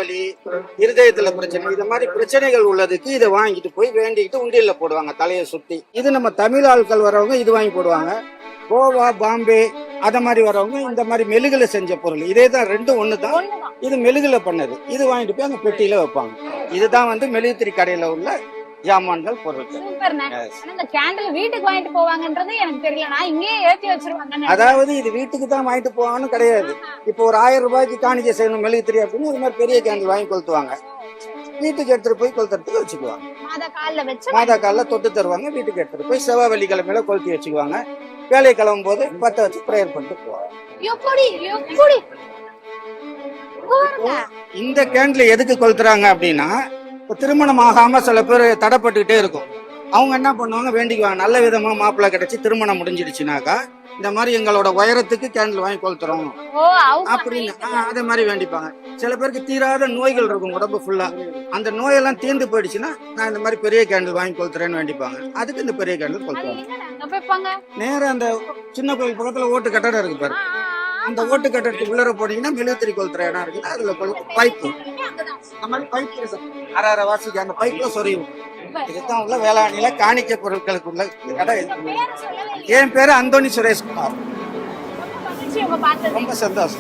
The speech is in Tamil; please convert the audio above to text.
தலைவலி, இருதயத்துல பிரச்சனை, இது மாதிரி பிரச்சனைகள் உள்ளதுக்கு இதை வாங்கிட்டு போய் வேண்டிக்கிட்டு உண்டியல்ல போடுவாங்க தலையை சுத்தி. இது நம்ம தமிழ் ஆட்கள் வரவங்க இது வாங்கி போடுவாங்க. கோவா, பாம்பே அத மாதிரி வரவங்க இந்த மாதிரி மெழுகுல செஞ்ச பொருள். இதே தான் ரெண்டும் ஒண்ணுதான். இது மெழுகுல பண்ணது. இது வாங்கிட்டு போய் அங்க பெட்டியில வைப்பாங்க. இதுதான் வந்து மெழுகுத்திரி கடையில உள்ள ஜாமான்கள் பொருட்கள். இந்த கேண்டில் வீட்டுக்கு வாங்கிட்டு போவாங்கன்றது எனக்கு தெரியல. நான் இங்கேயே ஏத்தி வச்சிருவாங்க. அதாவது இது வீட்டுக்கு தான் வாங்கிட்டு போவான்னு கிடையாது. இப்போ ஒரு 1000 ரூபாய்க்கு காணிக்கை செய்யணும் மெழுகுத்திரி அப்படின்னு இது மாதிரி பெரிய கேண்டில் வாங்கி கொளுத்துவாங்க. வீட்டுக்கு எடுத்துட்டு போய் கொளுத்துறதுக்கு வச்சுக்குவாங்க. மாதா காலில் தொட்டு தருவாங்க. வீட்டுக்கு எடுத்துட்டு போய் செவ்வாய் வெள்ளிக்கிழமையில கொளுத்தி வச்சுக்குவாங்க. வேலையை கிளம்பும் போது பத்த வச்சு ப்ரேயர் பண்ணிட்டு போவாங்க. இந்த கேண்டில் எதுக்கு கொளுத்துறாங்க அப்படின்னா, திருமணம் ஆகாம சில பேர் தடைப்பட்டுக்கிட்டே இருக்கும். அவங்க என்ன பண்ணுவாங்க, வேண்டிக்குவாங்க நல்ல விதமா மாப்பிள்ளை கிடைச்சி திருமணம் முடிஞ்சிடுச்சுனாக்கா இந்த மாதிரி எங்களோட உயரத்துக்கு கேண்டில் வாங்கி கொளுத்துறோம் அப்படின்னு அதே மாதிரி வேண்டிப்பாங்க. சில பேருக்கு தீராத நோய்கள் இருக்கும் உடம்பு ஃபுல்லா. அந்த நோயெல்லாம் தீர்ந்து போயிடுச்சுன்னா நான் இந்த மாதிரி பெரிய கேண்டில் வாங்கி கொளுத்துறேன்னு வேண்டிப்பாங்க. அதுக்கு இந்த பெரிய கேண்டில் கொளுத்துவாங்க. நேரம் அந்த சின்ன கோயில் பக்கத்துல ஓட்டு கட்டடம் இருக்கு பாரு, அந்த ஓட்டு கட்டடத்துக்கு உள்ளர போனீங்கன்னா மெழுகுத்திரி கொளுத்துற இடம் இருக்குது. அதுல பைப்பு அரை வாசிக்கு அந்த பைப்ல சொரியும். இதுதான் உள்ள வேளாண்மையில காணிக்கை பொருட்களுக்கு உள்ள கடை. என் பேரு அந்தோணி சுரேஷ்குமார். ரொம்ப சந்தோஷம்.